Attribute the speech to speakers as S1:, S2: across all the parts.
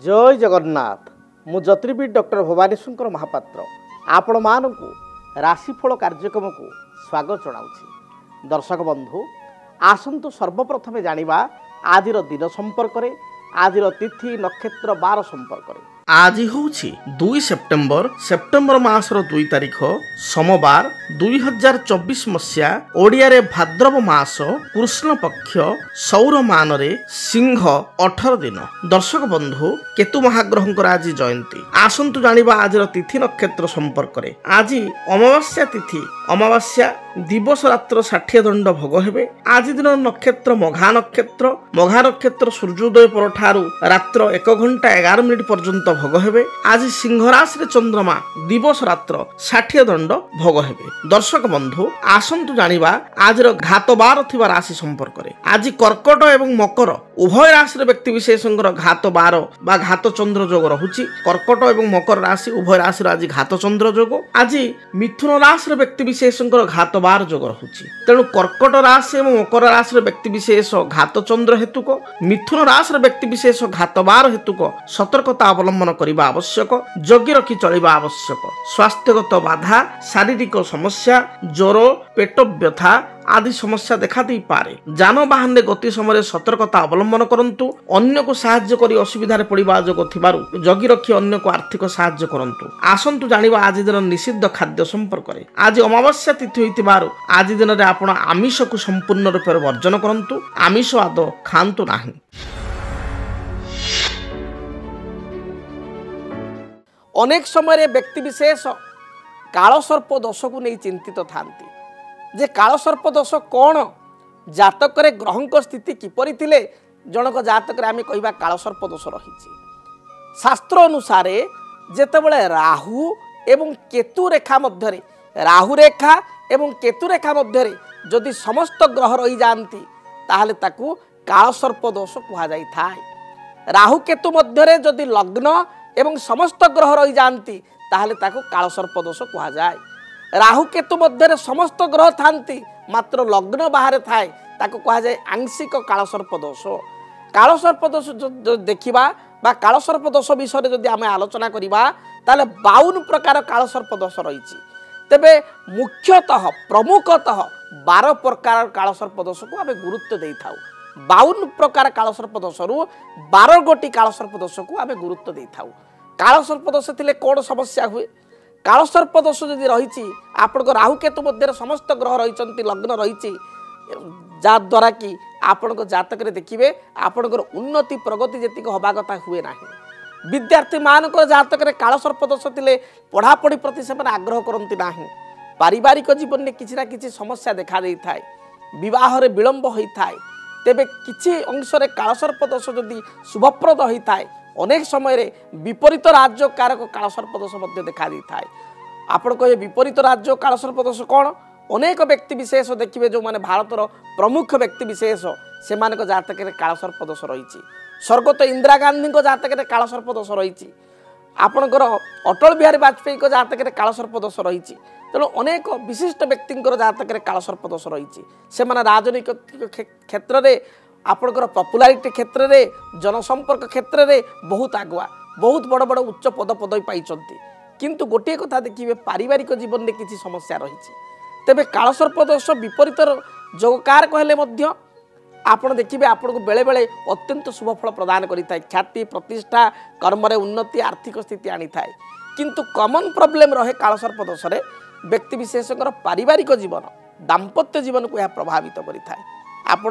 S1: जय जगन्नाथ मु ज्योतिर्विद डॉक्टर भवानीशंकर महापात्र आपण मानकु राशिफल कार्यक्रम को स्वागत जनाऊँगी। दर्शक बंधु आसतु सर्वप्रथमे जानिबा आजिर दिन संपर्क में, आजिर तिथि नक्षत्र बार संपर्क में। आज हूँ 2 सेप्टेम्बर मासर 2 तारिख सोमवार 2024 मसीहा ओडिया रे भाद्रव मास कृष्ण पक्ष सौर मान रे सिंह 18 दिन। दर्शक बंधु केतु महाग्रहंकर आज जयंती। आसंतु जानिबा आजिर तिथि नक्षत्र संपर्क में। आज अमावास्या तिथि, अमावास्या दिवस रात्र 60 दंड भोग हेबे। आज दिन नक्षत्र मघा नक्षत्र सूर्योदय परठारु रात्र 1 घंटा 11 मिनिट पर्यंत भोग हेबे। आज सिंह राशि रे चंद्रमा दिवस रात्र 60 दंड भोग हेबे। दर्शक बंधु आसंतु जानिबा आजिर घात बार थिबा राशि संपर्क में। आज कर्कट एवं मकर उभय राशि रे व्यक्ति विशेषंकर घात बार बा घात चंद्र जोग रहुची। कर्कट एवं मकर राशि उभय राशि आज घात चंद्र जोग। आज मिथुन राशि रे व्यक्ति विशेषंकर घात बार जोग रहुची। तेणु कर्कट राशि एवं मकर राशि रे व्यक्ति विशेष घात चंद्र हेतुक, मिथुन राशि रे व्यक्ति विशेष घात बार हेतुक सतर्कता अवलंबन करने आवश्यक, जगी रखी चलिबा आवश्यक। स्वास्थ्यगत बाधा, शारीरिक समस्या, ज्वर, पेट व्यथा आदि समस्या देखा दी पारे। जानवाहन गति समय सतर्कता अवलंबन करंतु। अन्य को साहाय्य करी असुविधा पड़िबा जोग थिबारु जगी रखी अन्य को आर्थिक साहाय्य करंतु। आसंतु जानिबा आज दिन निषिद्ध खाद्य संपर्क में। आज अमावास्या तिथि होइतिबारु आज दिन रे आपण आमिष को संपूर्ण रूप से वर्जन करंतु। आमिष आदौ खांतु नाही। अनेक समय व्यक्ति विशेष कालसर्प दोष को नहीं चिंतित थांती जे कालसर्प दोष कौन, जातक ग्रह स्थिति किपरि थिले जनक जातक आमे कहिबा कालसर्प दोष रही। शास्त्र अनुसार जेतेबेले राहु एवं केतु रेखा मध्य राहु रेखा एवं केतु रेखा मध्य जदि समस्त ग्रह रही जाती ताहले ताकू कालसर्प दोष कहा जाई थाए। राहु केतु मध्य जदि लग्न एवं समस्त ग्रह रही जाती ताहले ताकू कालसर्प दोष कहा जाए। राहु केतु मध्य समस्त ग्रह थांती मात्र लग्न बाहर थाए ताकू कहा जाए आंशिक कालसर्प दोष। कालसर्प दोष देखिबा बा कालसर्प दोष विषय जदि आमे आलोचना करिबा ताले 52 प्रकार कालसर्प दोष रही। तेबे मुख्यतः प्रमुखतः 12 प्रकार कालसर्प दोष को आमे गुरुत्व देई थाउ। 52 प्रकार कालसर्प दोषरु 12 गोटी कालसर्प दोष को आमे गुरुत्व देई थाउ। कालसर्प दोष थिले कोन समस्या हुए? कालसर्प दोष जदि रही आपण राहु केतु मध्य समस्त ग्रह रही लग्न रही जा द्वारा कि आपण जातक देखिए आपणकर उन्नति प्रगति जी हवा कथा हुए ना। विद्यार्थी मान जातक कालसर्प दोष थिले पढ़ापढ़ी प्रति से आग्रह करती ना। पारिवारिक जीवन में किसी ना किसी समस्या देखा दे थाए, विवाह विलंब होता है। तेबे किसी अंश कालसर्प दोष जदि शुभप्रद होता है अनेक समय विपरीत राज्य कारक कालसर्प दोष देखा दी थाए। आपण कहे विपरीत राज्य कालसर्प दोष कौन? अनेक व्यक्ति विशेष देखिए जो माने भारतर प्रमुख व्यक्ति विशेष से जातक कालसर्प दोष रही। स्वर्गत इंदिरा गांधी जातक कालसर्प दोष रही। आपणकर अटल बिहारी वाजपेयी जातक कालसर्प दोष रही। तेणु अनेक विशिष्ट व्यक्ति जातक कालसर्प दोष रही। से राजनीतिक क्षेत्र में आपणकर पॉपुलारिटी क्षेत्र में जनसंपर्क क्षेत्र में बहुत आगुआ, बहुत बड़ बड़ उच्च पद पदवी पाई। किंतु गोटे कथा देखिए पारिवारिक जीवन में किसी समस्या रही। तेबे कालसर्प दोष विपरीत जोगकार कहले आपण देखिए आपको बेले बेले अत्यंत शुभफल प्रदान करिथाय। ख्याति प्रतिष्ठा कर्म उन्नति आर्थिक स्थिति आनी थाए। किंतु कॉमन प्रॉब्लम रहे कालसर्प दोष रे व्यक्ति विशेषकर पारिवारिक जीवन दाम्पत्य जीवन को यह प्रभावित करिथाय। आपण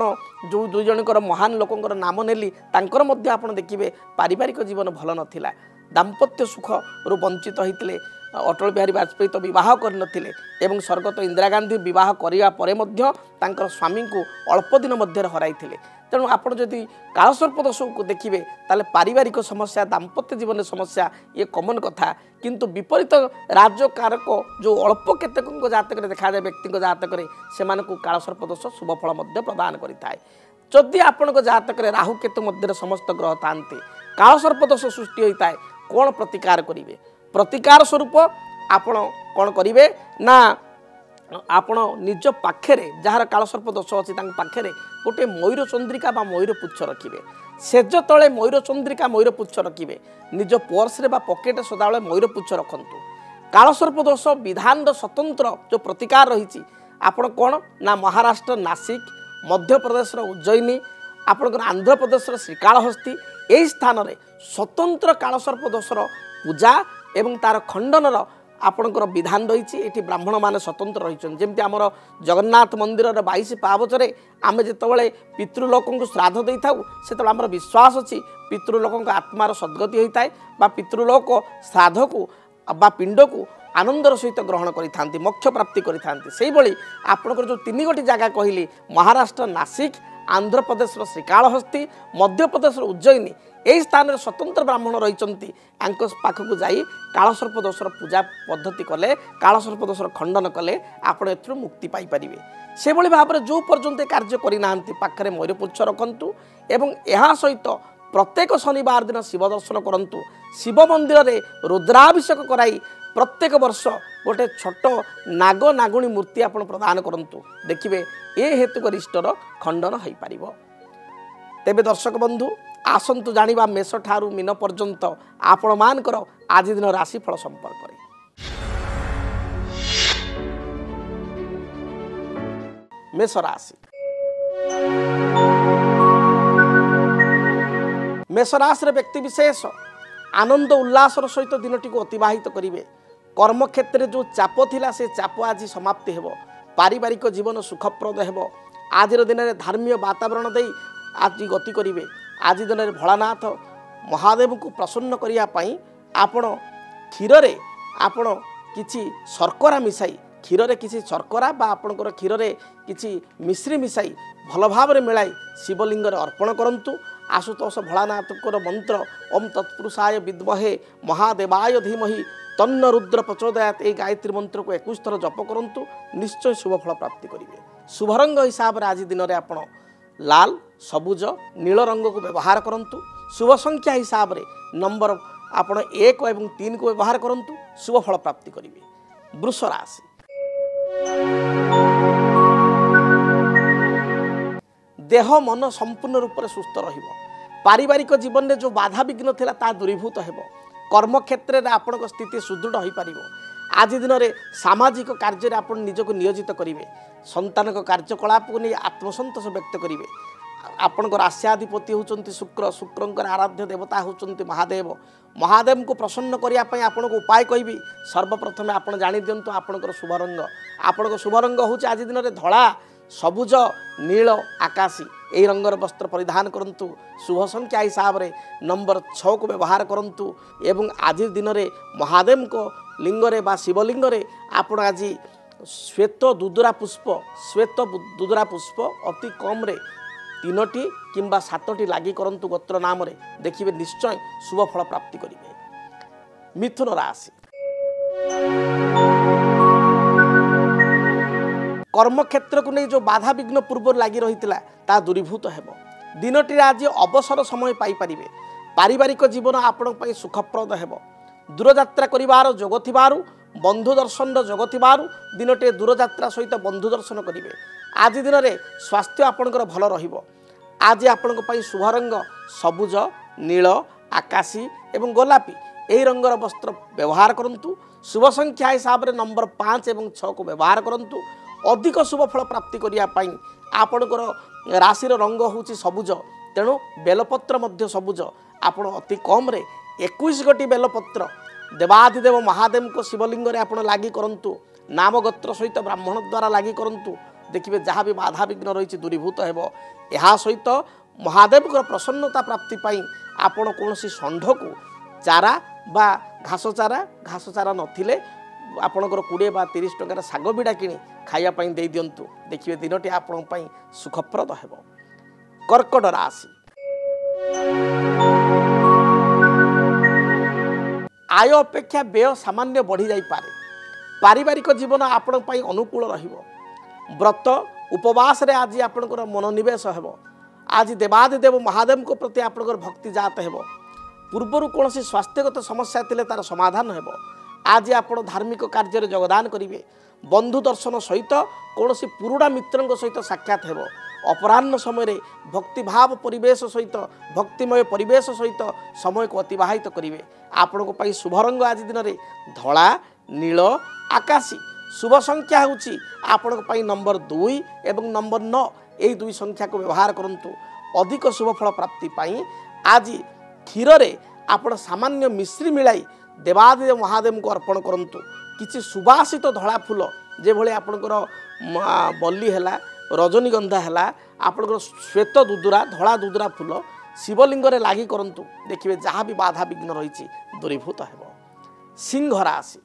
S1: जो 2 जनकर महान लोकंकर नाम नेली तांकर मध्य आपण देखिए पारिवारिक जीवन भल नथिला। दाम्पत्य सुख रु वंचित होइतिले। अटल बिहारी वाजपेयी तो विवाह कर नथिले एवं स्वर्गत इंदिरा गांधी विवाह करिया परे मध्य तांकर स्वामी को अल्प दिन मध्य हराइथिले। तेणु आपण जदि कालसर्प दोष को देखिए ताले पारिवारिक समस्या दाम्पत्य जीवन समस्या ये कॉमन कथा। किंतु विपरीत राज्य कारक जो अल्प केतक जातक देखा जाए व्यक्ति जातक से कालसर्प दोष शुभफल प्रदान करिथाय। जदि आपण जातक राहु केतु मध्य समस्त ग्रह थांती कालसर्प दोष सृष्टि होता है कौन प्रतिकार करेंगे? प्रतिकार स्वरूप आपण कौन करेंगे ना आपण निज पाखे जार कालसर्प दोष अच्छी पाखे गोटे मयूर चंद्रिका बा मयूर पुच्छ रखिए सेज तले मयूर चंद्रिका मयूर पुच्छ रखिए निज पर्स बा पकेट सदाबले मयूर पुच्छ रखु कालसर्प दोष विधान स्वतंत्र जो प्रतिकार रही आपण कौन ना महाराष्ट्र नासिक मध्य प्रदेश उज्जयिनी आपणकर आंध्र प्रदेश श्रीकालहस्ती यही स्थान में स्वतंत्र कालसर्प दोषर पूजा एवं तार खंडनर आपणकर विधान रही ये ब्राह्मण मैंने स्वतंत्र रही जमी आमर जगन्नाथ मंदिर 22 पावचरे आम जिते पितृलोक को श्राद्ध दे था से आमर विश्वास अच्छी पितृलोक आत्मार सद्गति होता है पितृलोक श्राद्ध को बा पिंड को आनंदर सहित ग्रहण करि मोक्ष प्राप्ति करी आपणकर जो 3 गोटी जगह कहली महाराष्ट्र नासिक आंध्र प्रदेश श्रीकालहस्ती मध्य प्रदेश उज्जयिनी यही स्थान में स्वतंत्र ब्राह्मण रही पाखक जाई कालसर्प दोषर पूजा पद्धति कले कालसर्प दोषर खंडन कले आपण एथुर मुक्ति पाई परिबे से भली भाव जो पर्यंत कार्य करिना पाखरे मयूरपुच्छ रखंतु एवं यह सहित प्रत्येक शनिवार दिन शिव दर्शन करंतु शिव मंदिर में रुद्राभिषेक कराई प्रत्येक वर्ष गोटे छोट नाग नागुणी मूर्ति आपण प्रदान करंतु देखिए ए हेतु गरिष्ठर खंडन हो पार। तेबे दर्शक बंधु आसंतु जानिबा मेष ठारू मीन पर्यंत आपण मानकर आज दिन राशिफल संपर्क रे। मेष राशि मेष राशि व्यक्ति विशेष आनंद उल्लासर सहित दिनटी को अतिबाहित करेंगे। कर्म क्षेत्र जो चाप थिला से चाप आज समाप्ति हेबो। पारिवारिक जीवन सुखप्रद हेबो। आज दिन में धार्मिक वातावरण दे आज गति करेंगे। आज दिन में भोलानाथ महादेव को प्रसन्न करने आपण क्षीर रे आपण किछि शर्करा मिसाई क्षीर रे किछि शर्करा बा आपणकर क्षीर रे किछि मिश्री मिसाई भल भाव में मिलाई शिवलिंग अर्पण करंतु। आशुतोष भोलानाथकर मंत्र ओम तत्पुरुषाय विद्महे महादेवाय धीमहि तन्न रुद्र प्रचोदयात ए गायत्री मंत्र को 21 थर जप करंतु निश्चय शुभ फल प्राप्ति करेंगे। शुभ रंग हिसाब से आज दिन में आपण लाल सबुज नील रंग को व्यवहार करंतु। शुभ संख्या हिसाब से नंबर आपण 1 और 3 को व्यवहार करंतु शुभ फल प्राप्ति करेंगे। वृष राशि देह मन संपूर्ण रूप से सुस्थ रहिबो। पारिवारिक जीवन में जो बाधा विघ्न थिला ता दूरीभूत हेबो। कर्म क्षेत्र में आपन स्थिति सुदृढ़ हो पार। आज दिन में सामाजिक कार्य में आप निजक नियोजित करेंगे। संतान कार्यकलाप को नहीं आत्मसंतोष व्यक्त करेंगे। आपणकर राष्ट्राधिपति होचंती शुक्र शुक्रंकर आराध्य देवता होचंती महादेव। महादेव को प्रसन्न करने आपन को उपाय कहबी। सर्वप्रथम आपन जानि दियंतु आपणकर शुभ रंग आपणकर शुभ रंग होचे आज दिन में धला सबुज नील आकाशी यही रंगर वस्त्र परिधान करंतु। शुभ संख्या हिसाब से नंबर 6 को व्यवहार करंतु एवं आज दिन में महादेव को लिंगरे बा शिवलिंगरे आपण आज श्वेत दुदुरा पुष्प अति कम रे 3टी किंबा 7टी लागी करंतु गोत्र नाम रे देखिए निश्चय शुभ फल प्राप्ति करेंगे। मिथुन राशि कर्म क्षेत्र को नहीं जो बाधा विघ्न पूर्व लगी रही ता दूरीभूत हेबो। दिनटी आज अवसर समय पाई परिबे। पारिवारिक जीवन आपण पई सुखप्रद हेबो। दूरयात्रा करिवार जोग थिबारु बंधु दर्शन जोग थिबारु दिनटे दूरयात्रा सहित बंधु दर्शन करिवे। आज दिन में स्वास्थ्य आपणकर भल रहिबो। आज आपण पई शुभ रंग सबुज नील आकाशी एवं गोलापी यही रंगर वस्त्र व्यवहार करंतु। शुभ संख्या हिसाब से नंबर 5 और 6 को व्यवहार करंतु। अधिक शुभ फल प्राप्ति करने आपणकर राशि रंग होची सबुज तेणु बेलपत्र मध्य सबुज आपण अति कम रे 21 गोटी बेलपत्र देवाधिदेव महादेव को शिवलिंग रे आपण लागी करंतु। नाम गोत्र सहित ब्राह्मण द्वारा लागी करंतु देखिए जहाँ भी बाधा विघ्न रही दूरीभूत हेबो। यह सहित महादेव को प्रसन्नता प्राप्ति पाई आपण कौनसी षंढ को चारा बा घास चारा नथिले आपणकर 20 बा 30 टंकार शाग बिड़ा किणी खाइबा दे दिंतु देखिए दिनटी आपण पई सुखप्रद हेबो। कर्कट राशि आय अपेक्षा व्यय सामान्य बढ़ी जाई पारे। पारिवारिक जीवन आपण पई अनुकूल रहिबो। व्रत उपवास रे आज आपणकर मनोनिवेश हेबो। आज देवादिदेव महादेव को प्रति आपणकर भक्ति जात हेबो। पूर्वर कौन स्वास्थ्यगत समस्या थिले तार समाधान हेबो। आज आपण धार्मिक कार्य योगदान करेंगे। बंधु दर्शन सहित कौन पुरुड़ा मित्र सहित साक्षात हेब अपराह्न समय भक्तिभाव परिवेश सहित भक्तिमय परिवेश सहित समय को अतिवाहित करेंगे। आपण शुभ रंग आज दिन में धला नील आकाशी शुभ संख्या होची आपण नंबर 2 एवं नंबर 9 यही 2 संख्या को व्यवहार करंतु अधिक शुभ फल प्राप्ति पाई आज क्षीर रे आपण सामान्य मिश्री मिलाई देवादिदेव महादेव को अर्पण करंतु किछि सुबासित धला फूल जे भले आपणकर बल्ली हैला रजनीगंधा हैला आपणकर श्वेत दुदुरा धला दुदुरा फूल शिवलिंग रे लागि करंतु देखिबे जहाँ भी बाधा विघ्न रही दूरीभूत हेब। सिंह राशि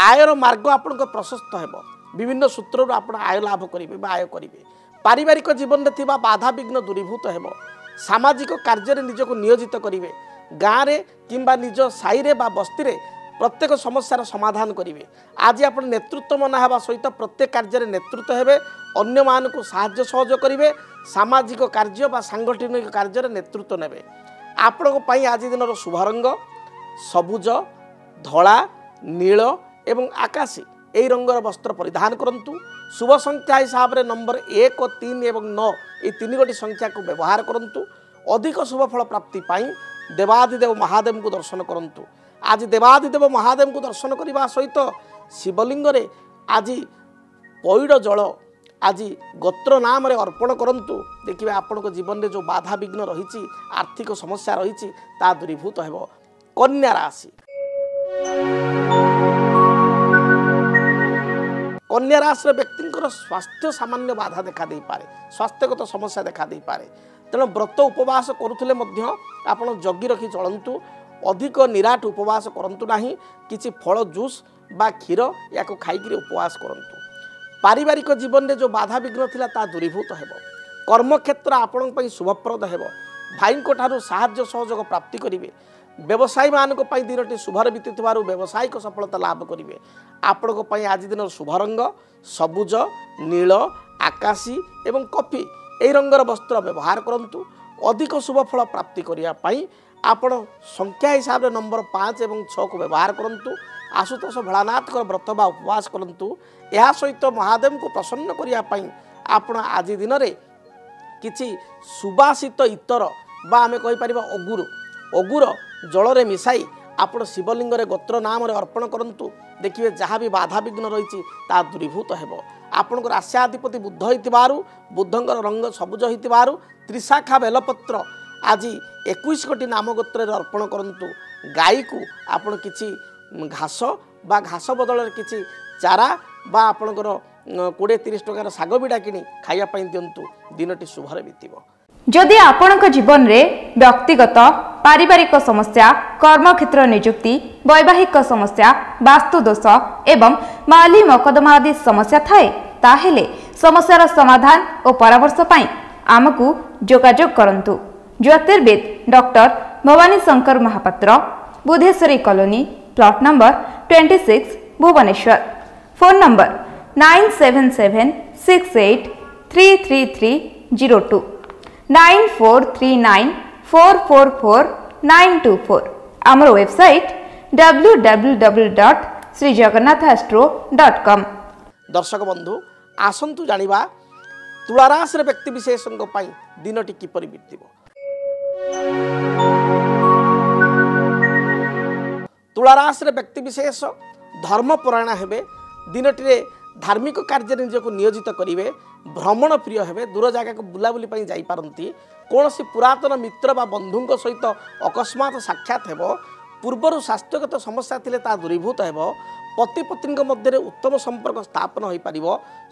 S1: आयर मार्ग आपण प्रशस्त हेब विभिन्न सूत्र आप आय लाभ करेंगे आय करेंगे पारिवारिक जीवन में थिबा बाधा विघ्न दूरीभूत हेब सामाजिक कार्य निजक नियोजित करेंगे गाँव में किंबा निज साई रे बा बस्ती रे प्रत्येक समस्यार समाधान करेंगे आज आप नेतृत्व मना हेबा सहित प्रत्येक कार्य नेतृत्व हेबे अन्य मानक साहाय्य सहयोग करेंगे सामाजिक कार्य बा सांगठनिक कार्य नेतृत्व नेबे आपण आज दिन शुभ रंग सबुज धला नील एवं आकाशी यही रंगर वस्त्र परिधान करंतु शुभ संख्या हिसाब से नंबर 1 3 एवं 9 ये 3 गोटी संख्या को व्यवहार करंतु अधिक शुभ फल प्राप्ति पाई देवादिदेव महादेव को दर्शन करंतु आज देवादिदेव महादेव को दर्शन करने सहित शिवलिंग रे आज पैड़ जल आज गोत्र नाम रे अर्पण करंतु देखिए आपण जीवन में जो बाधा विघ्न रही आर्थिक समस्या रही दूरीभूत हेब। कन्या राशि कन्या राशि व्यक्ति स्वास्थ्य सामान्य बाधा देखा दे पारे स्वास्थ्यगत समस्या देखा दे पारे तेणु व्रत उपवास करुले आप जगी रखी चलतु अधिक निराट उपवास करंतु नाही किछि फल जूस बा क्षीर या खाई उपवास करंतु पारिवारिक जीवन में जो बाधा विघ्न थिला ता दूरीभूत हेब। कर्मक्षेत्र आपण पई शुभप्रद हेब भाई ठारू साहाय्य सहयोग प्राप्ति करेंगे व्यवसायी मानक पई दिनटी शुभर बीतुथिबारु व्यावसायिक सफलता लाभ करेंगे आपण पई आज दिन शुभ रंग सबुज नील आकाशी एवं कॉफी यही रंगर वस्त्र व्यवहार करंतु अधिक शुभ फल प्राप्ति करिया पई आपण संख्या हिसाब से नंबर 5 एवं 6 को व्यवहार करंतु आशुतोष भोलानाथ व्रत बा उपवास करंतु या सहित महादेव को प्रसन्न करिया पई आपण आज दिन में किछि सुबासित इतर बा आमे कहि परिबा अगुर जल रे मिसाई आपण शिवलिंग रे गोत्र नाम रे अर्पण करंतु देखिए जहाँ भी बाधा विघ्न रही दूरीभूत हेब। आपण राश्याधिपति बुद्ध होइतिबारु बुद्धंकर रंग सबुज होइतिबारु त्रिशाखा बेलपत्र आज 21 कोटी नाम गोत्र रे अर्पण करंतु गाई को आपण किछि घास बा घास बदल किछि चारा बा आपणकर 20-30 टकार साग बिड़ा किनी खाइया पई दियंतु दिनटी शुभरे बीतिबो।
S2: जदि आपणक जीवन रे व्यक्तिगत पारिवारिक समस्या कर्मक्षेत्र नियुक्ति वैवाहिक समस्या वास्तु दोष एवं माली मकदमा आदि समस्या थाए ताहेले समस्यार समाधान और परामर्श पाई आमकु जोगाजोग करंतु। ज्योतिर्विद doctor Bhabani Shankar Mahapatra Budheswari colony plot number 26 Bhubaneswar phone number 9776833302 9439444924 आमर वेबसाइट www.srijagannathastro.com।
S1: दर्शक बंधु आसंतु जानिबा तुला राशि व्यक्ति विशेषଙ୍କ ପାଇଁ दिनटी किपरि बीतिबो। तुला राशि व्यक्ति विशेष धर्मपरायण हेबे दिनटी रे धार्मिक कार्य निजक नियोजित करेंगे भ्रमण प्रिय हेबे दूर जगह को बुलाबुली पई जाई पारंती कौन पुरातन मित्र बा बंधुंक सहित अकस्मात साक्षात हेब पूर्वर स्वास्थ्यगत समस्या थिले ता दूरीभूत हेब पति पत्नी मध्य उत्तम संपर्क स्थापन हो पार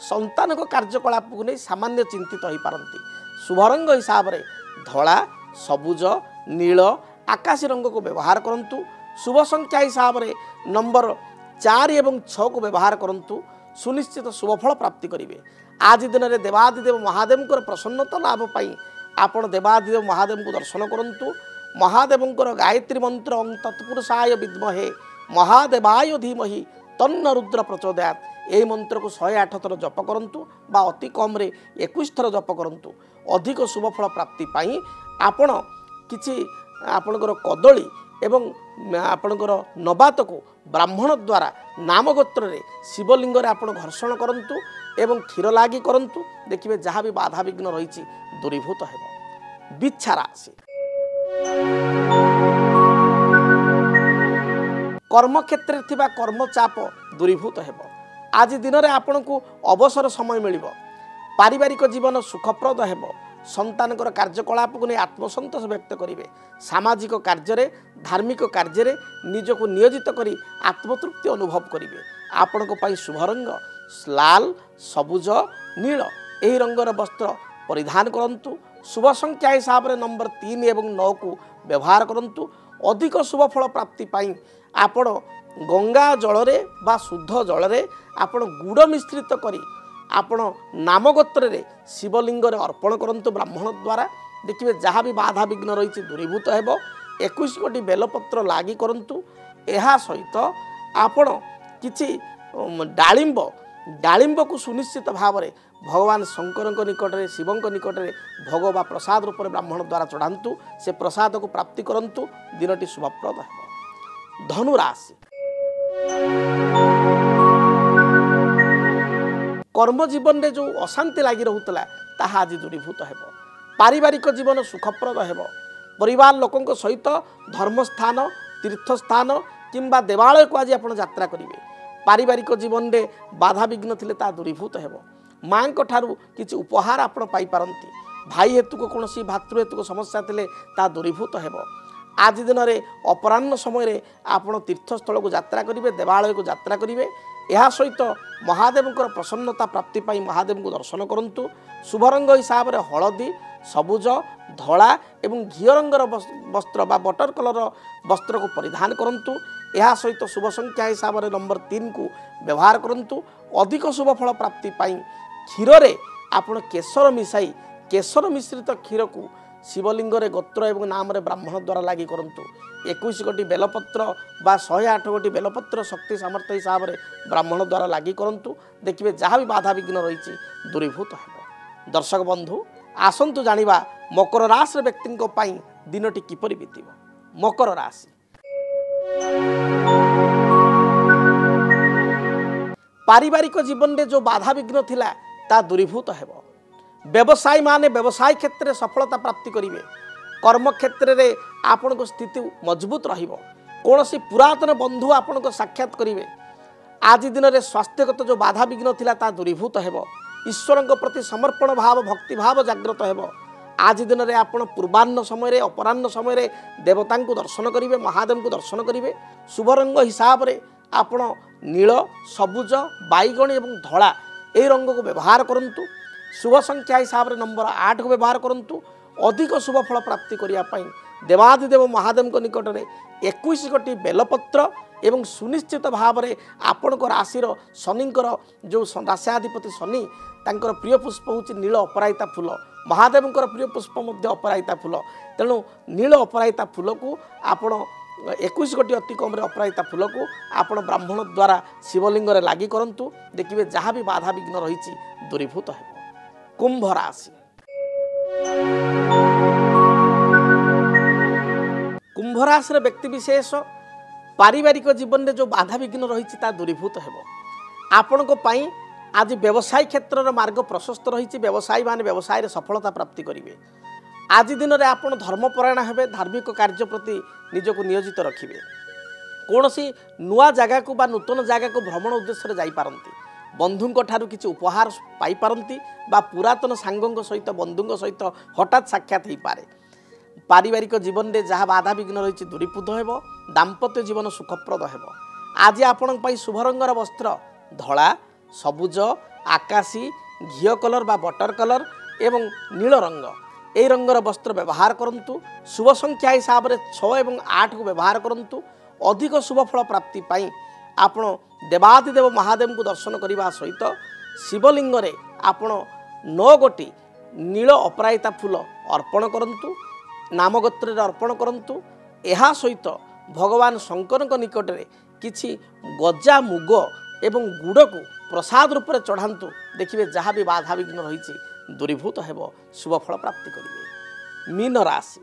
S1: संतान कार्यकलाप को नहीं सामान्य चिंतित हो पारंती शुभ रंग हिसाब से धला सबुज नील आकाशी रंग को व्यवहार करंतु शुभ संख्या हिसाब से नंबर 4 एवं 6 को व्यवहार करंतु सुनिश्चित शुभफल प्राप्ति करेंगे। आज दिन में देवादिदेव महादेव प्रसन्नता लाभ पाई आपण देवादिदेव महादेव को दर्शन करंतु महादेव गायत्री मंत्र ओं तत्पुरुषाय विद्महे महादेवाय धीमहि तन्न रुद्र प्रचोदयात यही मंत्र को 108 थर जप करंतु बा अति कम रे 21 थर जप करंतु अधिक शुभफल प्राप्ति पाई आपण किछि आपणकर कदली एवं आपणकर नबात को ब्राह्मण द्वारा नामगोत्र रे शिवलिंग रे आपण घर्षण करंतु एवं क्षीर लागी करंतु देखिए जहाँ भी बाधा विघ्न रही दूरीभूत हेब। बिच्छा राशि कर्म क्षेत्र थिबा कर्म चाप दूरीभूत हेब। आज दिन में आपण को अवसर समय मिल पारिवारिक जीवन सुखप्रद हेब। संतानकर कार्यकलाप को नहीं आत्मसंतोष व्यक्त करेंगे। सामाजिक कार्य धार्मिक कार्य निजक नियोजित करी आत्मतृप्ति अनुभव करेंगे। आपण शुभ रंग लाल सबुज नील यही रंगर वस्त्र परिधान करंतु। शुभ संख्या हिसाब से नंबर 3 एवं 9 को व्यवहार करंतु। अधिक शुभ फल प्राप्ति पाई आपण गंगा जल बा शुद्ध जल आपण गुड़ मिश्रित करी आपण नामगोत्र रे शिवलिंग रे अर्पण करंतु ब्राह्मण द्वारा। देखिए जहाँ भी बाधा विघ्न रही दूरीभूत हेब। 21 कोटी बेलपत्र लागी करंतु। एहा सहित आपण किछि डालिंब डालिंब को सुनिश्चित भाव में भगवान शंकर निकट में शिवों निकट में भोग बा प्रसाद रूप में ब्राह्मण द्वारा चढ़ातु। से प्रसाद को प्राप्ति करंतु। दिनटी शुभप्रद हेब। धनु राशि कर्म जीवन में जो अशांति लगी रोला ताहा आज दूरीभूत हेब। पारिवारिक जीवन सुखप्रद हेब। परिवार लोकों सहित धर्मस्थान तीर्थस्थान किंबा देवालय को आज आप यात्रा करेंगे। पारिवारिक जीवन में बाधा विघ्न थिले ता दूरीभूत हेब। माँ ठारू किछि उपहार आपण पाई पारंती। भाई हेतु को कौन भातृ हेतु को समस्या थिले ता दूरीभूत हेब। आज दिन में अपराह्न समय आपण तीर्थस्थल को यात्रा करेंगे। देवालय को यात्रा करेंगे। यह सहित महादेव प्रसन्नता प्राप्ति पाई महादेव को दर्शन करंतु। शुभ रंग हिसाब से हलदी सबुज धला एवं घी रंगर वस्त्र बा बटर कलर वस्त्र को परिधान करंतु। यह सहित शुभ संख्या हिसाब से नंबर 3 को व्यवहार करंतु। अधिक शुभ फल प्राप्ति पाई क्षीर रे आपण केसर मिसाई केसर मिश्रित क्षीर को शिवलिंग रे गोत्र एवं नाम रे ब्राह्मण द्वारा लागी करंतु। 21 कोटी बेलपत्र बा 108 कोटी बेलपत्र शक्ति सामर्थ्य हिसाब से ब्राह्मण द्वारा लागी करंतु। देखिए जहाँ भी बाधा विघ्न रही दूरीभूत हेब। दर्शक बंधु आसंतु जानिबा मकर राशि व्यक्ति दिनटी किपरि बीतिब। मकर राशि पारिवारिक जीवन में जो बाधा विघ्न थिला ता दूरीभूत हेब। व्यवसायी माने व्यवसाय क्षेत्र में सफलता प्राप्ति करेंगे। कर्म क्षेत्र में आपण को स्थिति मजबूत रहिबो। कौनसी पुरातन बंधु आपण को साक्षात करेंगे। आज दिन में स्वास्थ्यगत जो बाधा विघ्न थिला ता दूरीभूत हेब। ईश्वर प्रति समर्पण भाव भक्ति भाव जागृत हेब। आज दिन में आपण पूर्वाह्न समय अपराह्न समय देवता को दर्शन करेंगे। महादेव को दर्शन करेंगे। शुभ रंग हिसाब से आपण नील सबुज बैगणी एवं धला यही रंग को व्यवहार करंतु। शुभ संख्या हिसाब से नंबर 8 को व्यवहार करंतु। अधिक शुभ फल प्राप्ति करने देवादिदेव महादेव को निकट में 21 कोटी बेलपत्र एवं सुनिश्चित भाव में आपण को राशि शनिंकर जो राशियाधिपति शनि तांकर प्रिय पुष्प हूँ नील अपराजिता फूल। महादेव प्रिय पुष्प अपराजिता फूल। तेणु नील अपराजिता फूल को आपण 21 कोटी अति कम अपराजिता फूल को आपण ब्राह्मण द्वारा शिवलिंग रे लागी करंतु। देखिए जहाँ भी बाधा विघ्न रही दूरीभूत हेब। कुंभ राशि कुंभ राशि व्यक्ति विशेष पारिवारिक जीवन में जो बाधा विघ्न रही दूरीभूत हेब। आपण को पाई आज व्यवसाय क्षेत्र मार्ग प्रशस्त रही। व्यवसायी माने व्यवसाय रे सफलता प्राप्ति करेंगे। आज दिन में आप धर्मपरायण हेबे। धार्मिक कार्य प्रति निजक नियोजित रखिए। कौन सी नुआ जगह को बा नूतन जगह को भ्रमण उद्देश्य जाई पारंती। बंधुंक ठारू किछि उपहार पाई पारंती बा पुरातन सांगों सहित बंधुंक सहित हठात साक्षात हो पारे। पारिवारिक जीवन में जहाँ बाधा विघ्न रही दूरीभूत हेब। दाम्पत्य जीवन सुखप्रद हेब। आज आपण पाई शुभ रंगर वस्त्र धला सबुज आकाशी घी कलर बा बटर कलर एवं नील रंग यही रंगर वस्त्र व्यवहार करंतु। शुभ संख्या हिसाब से 6 एवं 8 को व्यवहार करंतु। अधिक शुभ फल प्राप्ति पाई आपण देवादिदेव महादेव को दर्शन करने सहित शिवलिंग रे आपण 9 गोटी नील अपराजिता फूल अर्पण करंतु। नामगोत्र अर्पण करंतु। यह सहित भगवान शंकर निकट में किछि गजा मुग एवं गुड़ को प्रसाद रूप में चढ़ातु। देखिए जहाँ भी बाधा विघ्न रही दूरीभूत हेब। शुभ फल प्राप्ति करेंगे। मीन राशि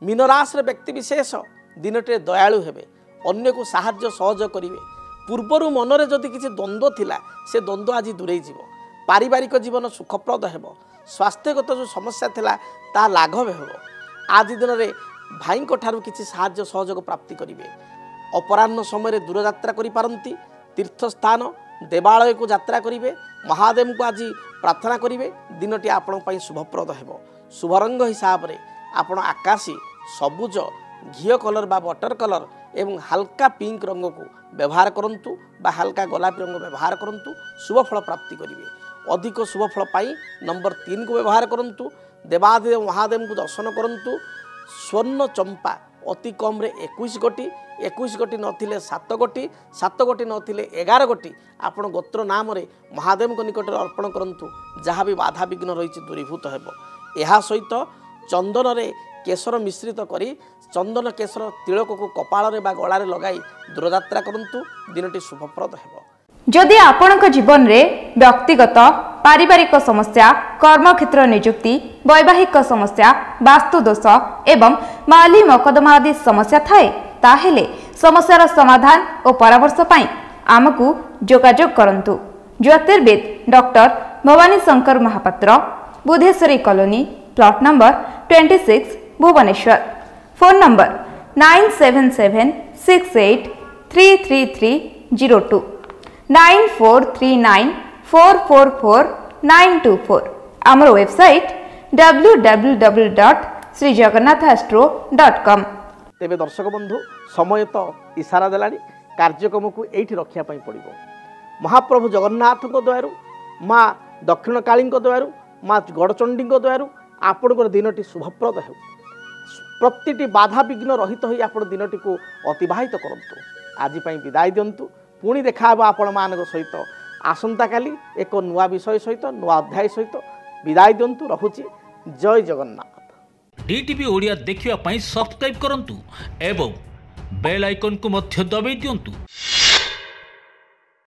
S1: मीन राशि व्यक्ति विशेष दिनटे दयालु हेबे, अन्य को साहाय्य सहयोग करेंगे। पूर्वर मनरे जदि किसी द्वंद्व थिला से द्वंद्व आज दूरे जीव। पारिवारिक जीवन सुखप्रद हेब। स्वास्थ्यगत जो समस्या थिला ता लाघव हेब। आज दिन में भाई ठारू किसी साहाय्य सहयोग प्राप्ति करेंगे। अपराह्न समय दूर यात्रा करिपारंती। तीर्थस्थान देवालय को यात्रा करेंगे। महादेव को आज प्रार्थना करेंगे। दिनटी आपण पई शुभप्रद हेब। शुभ रंग हिसाब से आपण आकाशी सबुज घीय कलर बा बटर कलर एवं हल्का पिंक रंग को व्यवहार करंतु बा हल्का गोलापी रंग व्यवहार करंतु। शुभ फल प्राप्ति करेंगे। अधिक शुभ फल पाई नंबर 3 को व्यवहार करंतु। देवादेव महादेव को दर्शन करंतु। स्वर्ण चंपा अति कम रे 21 गोटी, 21 गोटी नथिले 7 गोटी, 7 गोटी नथिले 11 गोटी आपण गोत्र नाम रे महादेव को निकट अर्पण करंतु। जहाँ भी बाधा विघ्न रही दूरीभूत हेब। यह सहित चंदन रे केशर मिश्रित करी चंदन केशर तिलक को कपाल रे बा गला रे लगाई दूरयात्रा करंतु। दिनटी शुभप्रद हेब।
S2: जदि आपणक जीवन रे व्यक्तिगत पारिवारिक समस्या, कर्मक्षेत्र नियुक्ति, वैवाहिक समस्या, वास्तु दोष एवं माली मकदमा आदि समस्या थाए ताहेले समस्यार समाधान और परामर्श पाई आमकु जोगाजोग करंतु। ज्योतिर्विद doctor Bhabani Shankar Mahapatra, Budheswari colony, plot number 26, Bhubaneswar. Phone number 9776833302 9439444924। आमर वेबसाइट www.srijagannathastro.com।
S1: तेबे दर्शक बंधु समय तो इशारा देलानी कार्यक्रम को एठी रखिया पई पड़िबो। महाप्रभु जगन्नाथ को द्वारू, माँ दक्षिण काली द्वारू, माँ गड़चंडी द्वारू आपणकर दिनटी शुभप्रद हो। प्रतिटी बाधा विघ्न रहित होई आपण दिनटी को अतिबाहित करंतु। आज पई विदाय दियंतु। पुणी देखा आपण मानक सहित आसंता काली एक नुआ विषय सहित नुआ अध्याय सहित विदाय दियंतु। रहुची जय जगन्नाथ।
S3: डीटीवी ओडिया देखिवा पई सब्सक्राइब करंतु एवं बेल आइकन को मध्य दबाई दियंतु।